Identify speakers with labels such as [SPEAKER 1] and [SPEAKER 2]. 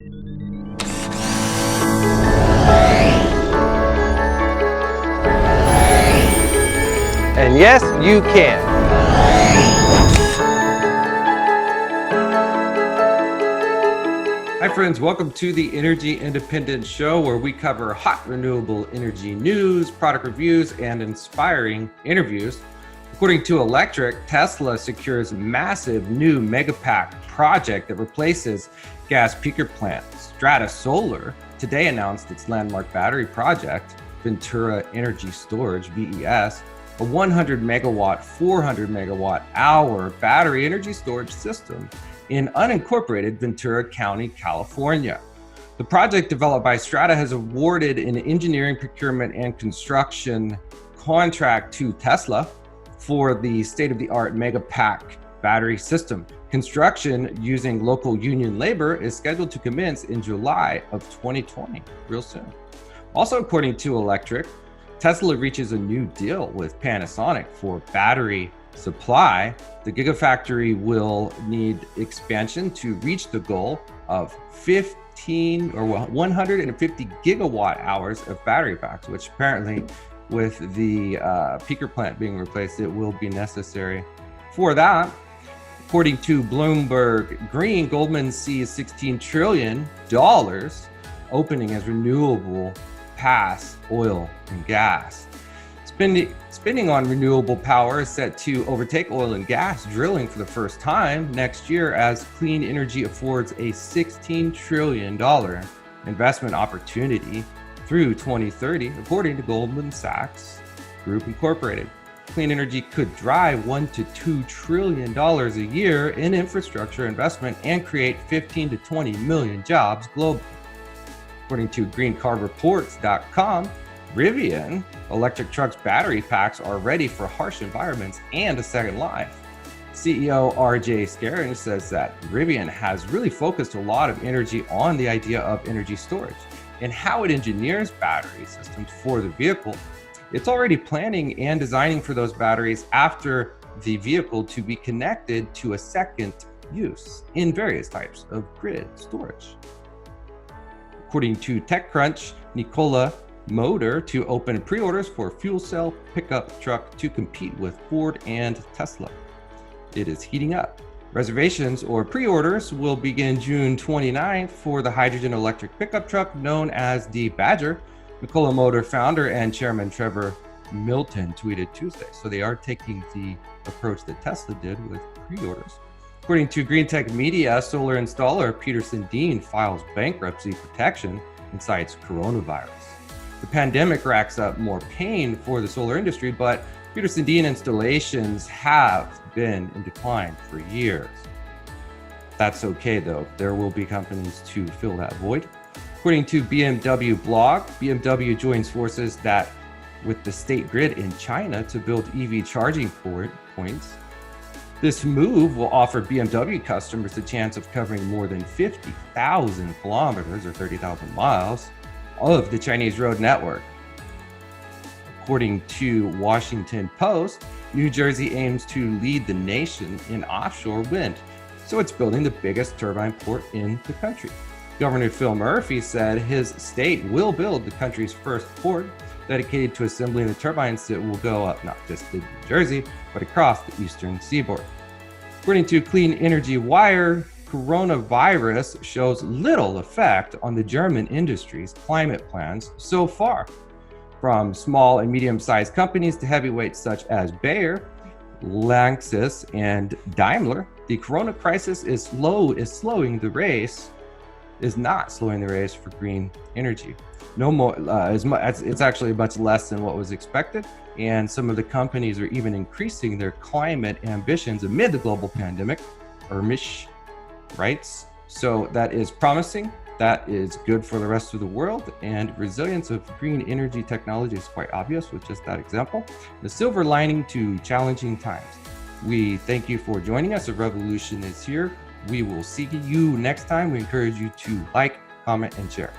[SPEAKER 1] And yes, you can. Hi friends, welcome to the Energy Independent Show, where we cover hot renewable energy news, product reviews, and inspiring interviews. According to Electric, Tesla secures massive new Megapack project that replaces gas peaker plant. Strata Solar today announced its landmark battery project, Ventura Energy Storage, VES, a 100 megawatt, 400 megawatt hour battery energy storage system in unincorporated Ventura County, California. The project developed by Strata has awarded an engineering, procurement, and construction contract to Tesla for the state-of-the-art Megapack battery system. Construction using local union labor is scheduled to commence in July of 2020, real soon. Also, according to Electric, Tesla reaches a new deal with Panasonic for battery supply. The Gigafactory will need expansion to reach the goal of 150 gigawatt hours of battery packs, which apparently with the peaker plant being replaced, it will be necessary for that. According to Bloomberg Green, Goldman sees $16 trillion opening as renewable pass oil and gas. Spending on renewable power is set to overtake oil and gas drilling for the first time next year, as clean energy affords a $16 trillion investment opportunity through 2030, according to Goldman Sachs Group Incorporated. Clean energy could drive $1 to $2 trillion a year in infrastructure investment and create 15 to 20 million jobs globally. According to greencarreports.com, Rivian electric trucks battery packs are ready for harsh environments and a second life. CEO RJ Scaring says that Rivian has really focused a lot of energy on the idea of energy storage and how it engineers battery systems for the vehicle. It's already planning and designing for those batteries after the vehicle to be connected to a second use in various types of grid storage. According to TechCrunch, Nikola Motor to open pre-orders for fuel cell pickup truck to compete with Ford and Tesla. It is heating up. Reservations or pre-orders will begin June 29th for the hydrogen electric pickup truck known as the Badger. Nikola Motor founder and chairman Trevor Milton tweeted Tuesday. So they are taking the approach that Tesla did with pre-orders. According to Green Tech Media, solar installer Peterson Dean files bankruptcy protection and cites coronavirus. The pandemic racks up more pain for the solar industry, but Peterson Dean installations have been in decline for years. That's okay though. There will be companies to fill that void. According to BMW blog, BMW joins forces that with the state grid in China to build EV charging points. This move will offer BMW customers the chance of covering more than 50,000 kilometers or 30,000 miles of the Chinese road network. According to Washington Post, New Jersey aims to lead the nation in offshore wind, so it's building the biggest turbine port in the country. Governor Phil Murphy said his state will build the country's first port dedicated to assembling the turbines that will go up not just to New Jersey, but across the eastern seaboard. According to Clean Energy Wire, coronavirus shows little effect on the German industry's climate plans so far. From small and medium-sized companies to heavyweights such as Bayer, Lanxess, and Daimler, the corona crisis is not slowing the race for green energy. No more, it's actually much less than what was expected, and some of the companies are even increasing their climate ambitions amid the global pandemic. Ermisch writes, so that is promising. That is good for the rest of the world, and resilience of green energy technology is quite obvious with just that example. The silver lining to challenging times. We thank you for joining us. A revolution is here. We will see you next time. We encourage you to like, comment, and share.